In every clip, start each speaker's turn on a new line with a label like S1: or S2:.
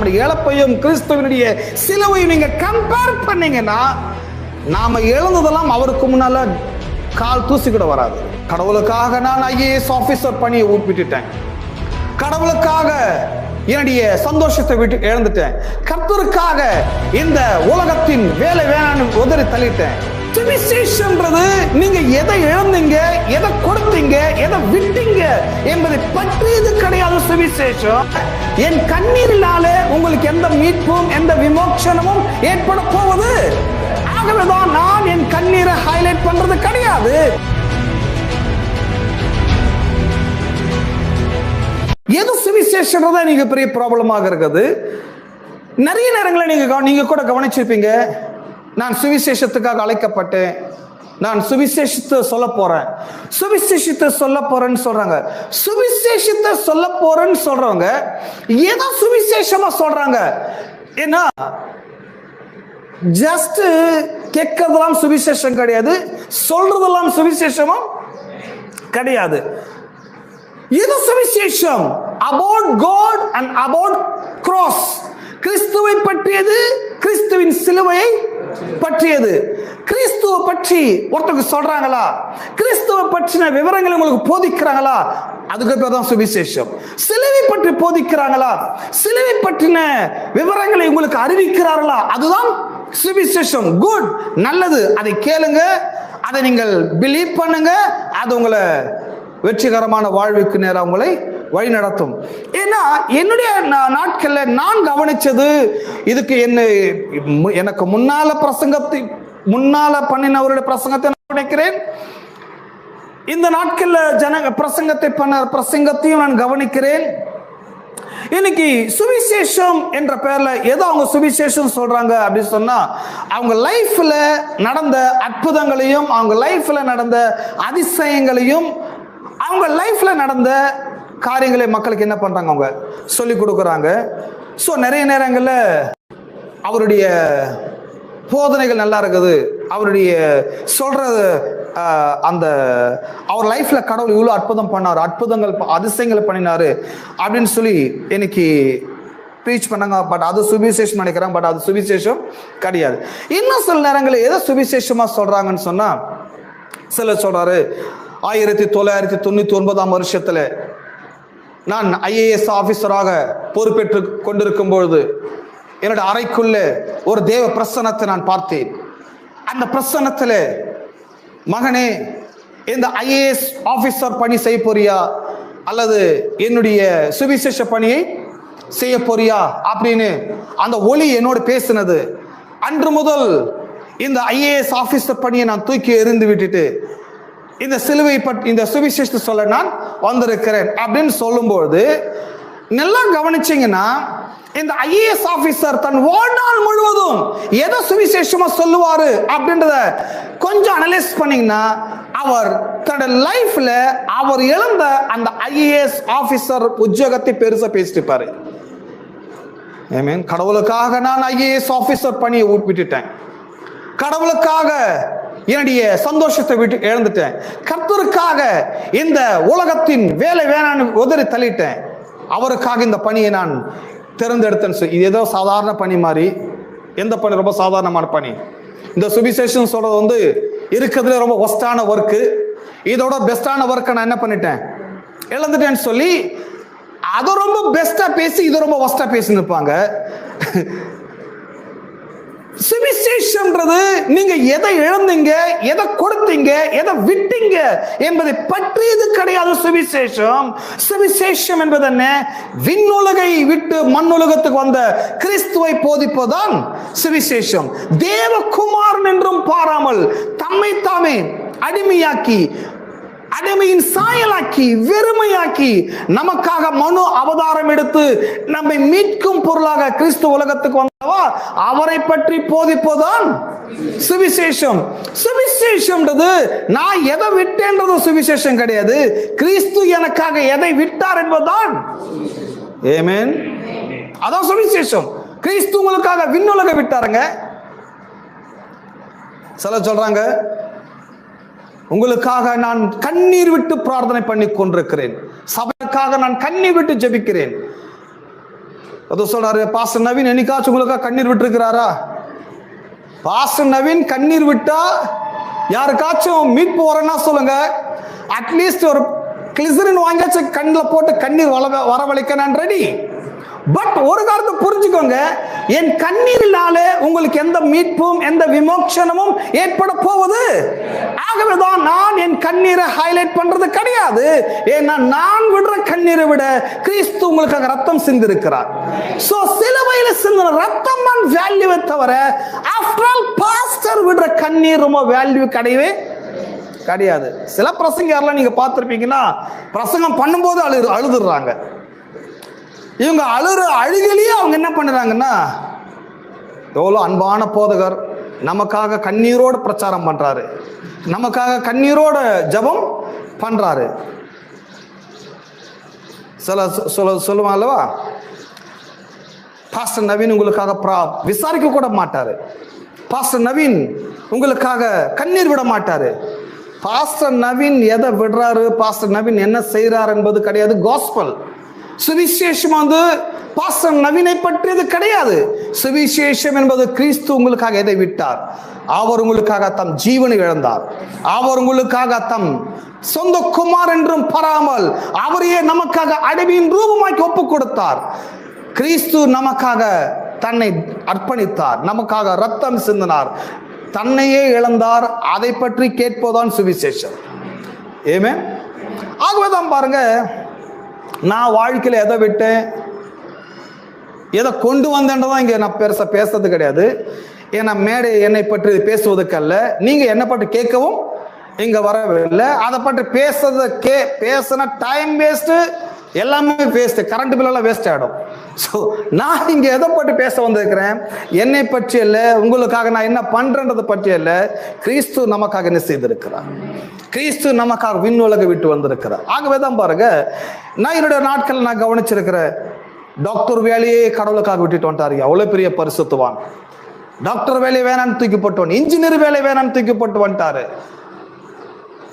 S1: நம்முடைய இழப்பையும் கிறிஸ்துவனுடைய சிலுவையும் நீங்க கம்பேர் பண்ணீங்கன்னா நாம இழந்ததெல்லாம் அவருக்கு முன்னால கால் தூசி கூட வராது. கடவுளுக்காக நான் IAS ஆபீசர் பணியை விட்டுட்டேன். கடவுளுக்காக என்னுடைய சந்தோஷத்தை விட்டு இழந்துட்டேன். கர்த்தருக்காக இந்த உலகத்தின் வேலை வேணான்னு உதறி தள்ளிட்டேன். சுவிசேஷம்ன்றது நீங்க எதை இழந்தீங்க, எதை கொடுத்தீங்க, எதை விட்டீங்க என்பதை பற்றியது கிடையாது. சுவிசேஷம் என் கண்ணீரினாலே உங்களுக்கு எந்த மீட்பும் எந்த விமோசனமும் ஏற்பட போவது. ஆகவேதான் நான் என் கண்ணீரை ஹைலைட் பண்றது கிடையாது. எது சுவிசேஷம் நீங்க பெரிய ப்ராப்ளமாக இருக்குது. நிறைய நேரங்களில் நீங்க கூட கவனிச்சிருப்பீங்க, நான் சுவிசேஷத்துக்காக அழைக்கப்பட்டேன், நான் சுவிசேஷத்தை சொல்ல போறேன், சுவிசேஷத்தை சொல்ல போறேன்னு சொல்றாங்க. சுவிசேஷத்தை சொல்ல போறேன்னு சொல்றவங்க ஏதோ சுவிசேஷமா சொல்றாங்க. ஏன்னா ஜஸ்ட் கேட்கறதெல்லாம் சுவிசேஷம் கிடையாது, சொல்றதெல்லாம் சுவிசேஷமும் கிடையாது. இது சுவிசேஷம் about God and about cross. கிறிஸ்துவை பற்றியது, கிறிஸ்துவின் சிலுவையை பற்றியது. கிறிஸ்துவை பற்றி ஒருத்தருக்கு சொல்றாங்களா, கிறிஸ்துவை பற்றின விவரங்களை உங்களுக்கு போதிக்கிறாங்களா, அதுக்கு பேர் தான் சுவிசேஷம். சிலுவை பற்றி போதிக்கிறாங்களா, சிலுவை பற்றின விவரங்களை உங்களுக்கு அறிவிக்கிறார்களா, அதுதான் சுவிசேஷம். குட், நல்லது, அதை கேளுங்க, அதை நீங்கள் பிலீவ் பண்ணுங்க, அது உங்களை வெற்றிகரமான வாழ்வுக்கு நேரம் உங்களை வழி நடத்தும். ஏன்னா என்னுடைய நாட்கள்ல நான் கவனிச்சது, இதுக்கு எனக்கு முன்னால பண்ணினவருடைய பிரசங்கத்தை நான் கவனிக்கிறேன், இந்த நாட்கள்ல பிரசங்கத்தையும் நான் கவனிக்கிறேன். இன்னைக்கு சுவிசேஷம் என்ற பெயர்ல ஏதோ அவங்க சுவிசேஷம் சொல்றாங்க அப்படின்னு சொன்னா, அவங்க லைஃப்ல நடந்த அற்புதங்களையும், அவங்க லைஃப்ல நடந்த அதிசயங்களையும், அவங்க லைஃப்ல நடந்த காரியங்களை மக்களுக்கு என்ன பண்றாங்க, அவங்க சொல்லி கொடுக்குறாங்க. ஸோ நிறைய நேரங்கள்ல அவருடைய போதனைகள் நல்லா இருக்குது, அவருடைய சொல்றது அந்த அவர் லைஃப்ல கடவுள் இவ்வளவு அற்புதம் பண்ணாரு, அற்புதங்கள் அதிசயங்களை பண்ணினாரு அப்படின்னு சொல்லி இன்னைக்கு ப்ரீச் பண்ணாங்க. பட் அது சுவிசேஷம் நினைக்கிறாங்க, பட் அது சுவிசேஷம் கிடையாது. இன்னும் சில நேரங்களில் எதை சுவிசேஷமா சொல்றாங்கன்னு சொன்னா, சிலர் சொல்றாரு 1999 வருஷத்துல நான் IAS ஆபீசராக பொறுப்பேற்று கொண்டிருக்கும் பொழுது என்னோட அறைக்குள்ள ஒரு தேவ பிரசன்னத்தை நான் பார்த்தேன். அந்த பிரசன்னத்தில், மகனே இந்த IAS ஆபீசர் பணி செய்ய போறியா அல்லது என்னுடைய சுவிசேஷ பணியை செய்ய போறியா அப்படின்னு அந்த ஒளி என்னோடு பேசினது. அன்று முதல் இந்த IAS ஆபீசர் பணியை நான் தூக்கி எறிந்து விட்டுட்டு இந்த சிலுவை பற்றி, இந்த சுவிசேஷத்தை சொல்ல நான் வந்திருக்கிறேன் அப்படின்னு சொல்லும்போது, நல்லா கவனிச்சீங்கன்னா இந்த IAS ஆபீசர் தன் வாழ்நாள் முழுவதும் எதை சுவிசேஷமா சொல்லுவாரு அப்படின்றத கொஞ்சம் அனலைஸ் பண்ணீங்கன்னா, அவர் தன்னோட லைஃப்ல அவர் இழந்த அந்த IAS ஆபீசர் உத்தியோகத்தை பெருசா பேசிட்டு இருப்பாரு. கடவுளுக்காக நான் IAS ஆபீசர் பணியை விட்டுட்டேன், கடவுளுக்காக என்னுடைய சந்தோஷத்தை விட்டு இழந்துட்டேன், கர்த்தருக்காக இந்த உலகத்தின் வேலை வேணான்னு உதறி தள்ளிட்டேன், அவருக்காக இந்த பணியை நான் தேர்ந்தெடுத்தேன். இது ஏதோ சாதாரண பணி மாதிரி. எந்த பணி ரொம்ப சாதாரணமான பணி? இந்த சுவிசேஷம் சொல்றது இருக்கிறதுல ரொம்ப ஒஸ்டான ஒர்க்கு, இதோட பெஸ்டான ஒர்க்கை நான் என்ன பண்ணிட்டேன், இழந்துட்டேன்னு சொல்லி அதை ரொம்ப பெஸ்டா பேசி இதை ரொம்ப ஒஸ்டா பேசி நிற்பாங்க. சுவிசேஷம்ன்றது நீங்க எதை இழந்தீங்க, எதை கொடுத்தீங்க, எதை விட்டீங்க என்பதை பற்றியது கிடையாது. சுவிசேஷம் சுவிசேஷம் என்பது என்ன? விண்ணுலகை விட்டு மண்ணுலகத்துக்கு வந்த கிறிஸ்துவை போதிப்பதுதான் சுவிசேஷம். தேவகுமாரன் என்றும் பாராமல் தம்மை தாமே அடிமையாக்கி, அடிமையின் சாயலாக்கி, வெறுமையாக்கி, நமக்காக மனு அவதாரம் எடுத்து நம்மை மீட்கும் பொருளாக கிறிஸ்து உலகத்துக்கு வந்தவா, அவரை பற்றி போதிப்பதுதான் சுவிசேஷம். சுவிசேஷம்ன்றது நான் எதை விட்டேன்றது சுவிசேஷம் கிடையாது, கிறிஸ்து எனக்காக எதை விட்டார் என்பதுதான். ஆமென். அதான் சுவிசேஷம். கிறிஸ்து உங்களுக்காக விண்ணுலக விட்டாருங்க. சில சொல்றாங்க, உங்களுக்காக நான் கண்ணீர் விட்டு பிரார்த்தனை பண்ணி கொண்டிருக்கிறேன், சபைக்காக நான் கண்ணீர் விட்டு ஜெபிக்கிறேன். அது சொல்றாரு, பாஸ்டர் நவீன் என்னைக்காச்சும் உங்களுக்கா கண்ணீர் விட்டு இருக்கிறாரா? பாஸ்டர் நவீன் கண்ணீர் விட்டா யாருக்காச்சும் மீட்பு வரேன்னா சொல்லுங்க, அட்லீஸ்ட் ஒரு கிளிசரின் வாங்கியாச்சு கண்ணில் போட்டு கண்ணீர் வரவழைக்க நான் ரெடி. பட் ஒரு காரணத்தை புரிஞ்சுக்கோங்க, என் கண்ணீரினாலே உங்களுக்கு எந்த மீட்பும் எந்த விமோச்சனமும் ஏற்பட போவது. ஆகவேதான் நான் என் கண்ணீரை ஹைலைட் பண்றது கிடையாது. ஏன்னா நான் விடுற கண்ணீரை விட கிறிஸ்து உங்களுக்காக ரத்தம் சிந்திருக்கிறார். சோ சிலுவையில சிந்தின ரத்தம் தான் வேல்யூவை தவிர ஆஃப்டர் ஆல் பாஸ்டர் விடுற கண்ணீர் ரொம்ப வேல்யூ கிடையவே கிடையாது. சில பிரசங்கர்லாம் நீங்க பார்த்திருப்பீங்கன்னா பிரசங்கம் பண்ணும்போது அழுதுறாங்க. இவங்க அழுகலையே அவங்க என்ன பண்ணுறாங்கன்னா, எவ்வளோ அன்பான போதகர் நமக்காக கண்ணீரோடு பிரச்சாரம் பண்றாரு, நமக்காக கண்ணீரோட ஜபம் பண்றாரு. சொல்லுவான் அல்லவா, பாஸ்டர் நவீன் உங்களுக்காக விசாரிக்க கூட மாட்டாரு, பாஸ்டர் நவீன் உங்களுக்காக கண்ணீர் விட மாட்டாரு. பாஸ்டர் நவீன் எதை விடுறாரு, பாஸ்டர் நவீன் என்ன செய்யறாரு என்பது கிடையாது. காஸ்பல் சுவிசேஷம் வந்து பாஸ்டர் நவீனை பற்றியது கிடையாது. சுவிசேஷம் என்பது கிறிஸ்து உங்களுக்காக எதை விட்டார், அவர் உங்களுக்காக தம் ஜீவனை இழந்தார், அவர் உங்களுக்காக தம் சொந்த குமார் என்றும் பாராமல் அவரையே நமக்காக அடிமையின் ரூபமாக்கி ஒப்பு கொடுத்தார். கிறிஸ்து நமக்காக தன்னை அர்ப்பணித்தார், நமக்காக ரத்தம் சிந்தினார், தன்னையே இழந்தார். அதை பற்றி கேட்பதுதான் சுவிசேஷம். ஏமே ஆகவேதான் பாருங்க, நான் வாழ்க்கையில் எதை விட்டேன் எதை கொண்டு வந்தேன்றதான் இங்க நான் பெருசா பேசுறது கிடையாது. ஏன்னா மேடை என்னை பற்றி பேசுவதற்கல்ல, நீங்க என்னை பற்றி கேட்கவும் இங்க வரவில்லை. அதை பற்றி பேசுன டைம் வேஸ்ட், எல்லாமே வேஸ்ட், கரண்ட் பில் எல்லாம் வேஸ்ட் ஆகிடும். ஸோ நான் இங்க எதை பற்றி பேச வந்திருக்கிறேன், என்னை பற்றி அல்ல, உங்களுக்காக நான் என்ன பண்றேன்றதை பற்றி அல்ல, கிறிஸ்து நமக்காக என்ன செய்திருக்கிறார், கிறிஸ்து நமக்காக விண்ணுலகை விட்டு வந்திருக்கிறார். ஆகவே தான் பாருங்க, நான் என்னுடைய நாட்கள் நான் கவனிச்சிருக்கிறேன், டாக்டர் வேலையே கடவுளுக்காக விட்டுட்டு வந்துட்டாரு. அவ்வளவு பெரிய பரிசுத்தவான். டாக்டர் வேலையை வேணான்னு தூக்கி போட்டு, இன்ஜினியர் வேலையை வேணான்னு தூக்கி போட்டு வந்துட்டாரு.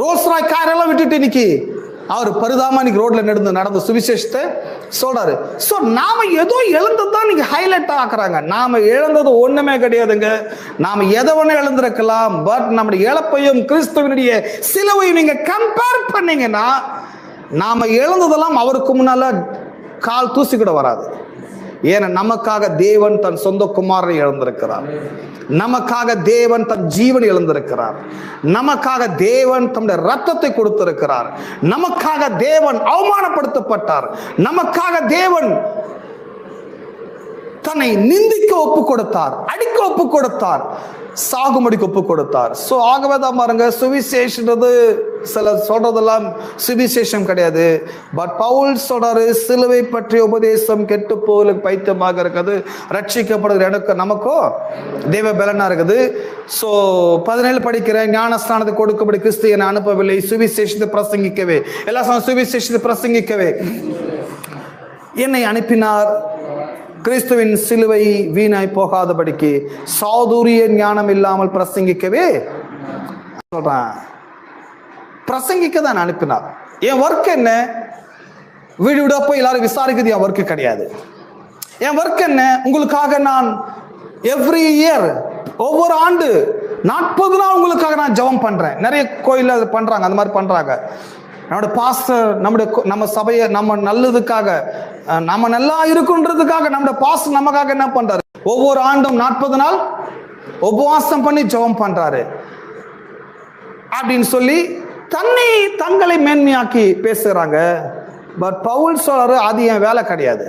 S1: ரோல்ஸ் ராய் காரெல்லாம் விட்டுட்டு இன்னைக்கு அவர் பரிதாம இன்னைக்கு ரோட்ல நடந்த சுவிசேஷத்தை சொல்றாரு. சோ நாம ஏதோ இழந்ததுதான் நீங்க ஹைலைட் ஆக்குறாங்க. நாம இழந்தது ஒண்ணுமே கிடையாதுங்க. நாம எதை ஒண்ணு இழந்திருக்கலாம், பட் நம்முடைய இழப்பையும் கிறிஸ்துவனுடைய சிலுவையும் நீங்க கம்பேர் பண்ணீங்கன்னா நாம இழந்ததெல்லாம் அவருக்கு முன்னால கால் தூசி கூட வராது. ஏன்னா நமக்காக தேவன் தன் சொந்த குமாரனை இழந்திருக்கிறார், நமக்காக தேவன் தன் ஜீவனை இழந்திருக்கிறார், நமக்காக தேவன் தம்முடைய ரத்தத்தை கொடுத்திருக்கிறார், நமக்காக தேவன் அவமானப்படுத்தப்பட்டார், நமக்காக தேவன் தன்னை நிந்திக்க ஒப்பு கொடுத்தார், அடிக்க ஒப்பு கொடுத்தார், சாகுமடிக்கு ஒப்பு கொடுத்தார். சோ ஆகவே தான் பாருங்க, சுவிசேஷன்றது சில சொல்றதெல்லாம் சுவிசேஷம் கிடையாது. பட் பவுல் சொல்றாரு, சிலுவை பற்றிய உபதேசம் கெட்டு போவலுக்கு பைத்தியமாக இருக்குது, ரட்சிக்கப்படுகிற எனக்கு நமக்கோ தேவ பலனா இருக்குது. சோ 17 படிக்கிறேன், ஞானஸ்தானத்தை கொடுக்கப்படி கிறிஸ்து என்னை அனுப்பவில்லை, சுவிசேஷத்தை பிரசங்கிக்கவே, எல்லாம் சுவிசேஷத்தை பிரசங்கிக்கவே என்னை அனுப்பினார். கிறிஸ்துவின் சிலுவை வீணாய் போகாதபடிக்கு சாதுரிய ஞானம் இல்லாமல் பிரசங்கிக்கவே சொல்றேன். பிரசங்கிக்க தான் அனுப்பினார். என் ஒர்க் என்ன, வீடு வீடா போய் எல்லாரும் விசாரிக்கிறது என் ஒர்க்கு கிடையாது. என் ஒர்க் என்ன, உங்களுக்காக நான் எவ்ரி இயர் ஒவ்வொரு ஆண்டு 40 நாள் உங்களுக்காக நான் ஜெபம் பண்றேன். நிறைய கோயில்ல அது பண்றாங்க, அந்த மாதிரி பண்றாங்க. நம்முடைய பாஸ்டர் நம்ம சபையை நம்ம நல்லதுக்காக, நம்ம நல்லா இருக்குன்றதுக்காக நம்முடைய பாஸ்டர் நமக்காக என்ன பண்றாரு, ஒவ்வொரு ஆண்டும் 40 நாள் உபவாசம் பண்ணி ஜெபம் பண்றாரு அப்படின்னு சொல்லி தங்களை மேன்மையாக்கி பேசுறாங்க. பட் பவுல் சொல்றாரு, அது என் வேலை கிடையாது.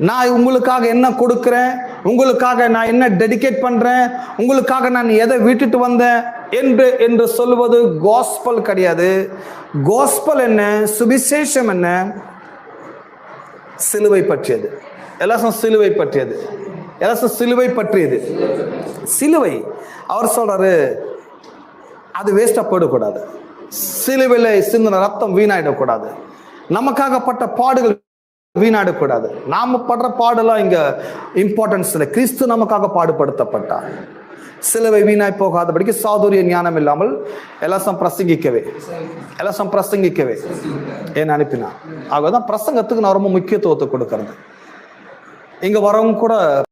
S1: நான் உங்களுக்காக என்ன கொடுக்கிறேன், உங்களுக்காக நான் என்ன டெடிகேட் பண்றேன், உங்களுக்காக நான் எதை விட்டுட்டு வந்தேன் என்று சொல்லுவது காஸ்பல் கிடையாது. காஸ்பல் என்ன, சுவிசேஷம் என்ன, சிலுவை பற்றியது. எல்லாம் சிலுவை பற்றியது, எல்லாம் சிலுவை பற்றியது. சிலுவை அவர் சொல்றாரு, அது வேஸ்டா போயிடக்கூடாது, சிலுவையில் சிந்தின ரத்தம் வீணாயிடக்கூடாது, நமக்காகப்பட்ட பாடுகள் வீணாடக்கூடாது. நாம படுற பாடெல்லாம் இங்க இம்பார்ட்டன்ஸ் இல்லை. கிறிஸ்து நமக்காக பாடுபடுத்தப்பட்டார். சிலுவை வீணாய் போகாதபடிக்கு சாதுரிய ஞானம் இல்லாமல் எல்லாம் பிரசங்கிக்கவே ஏன் அனுப்பினார். ஆகதான் பிரசங்கத்துக்கு நான் ரொம்ப முக்கியத்துவத்தை கொடுக்கறது. இங்க வரவங்க கூட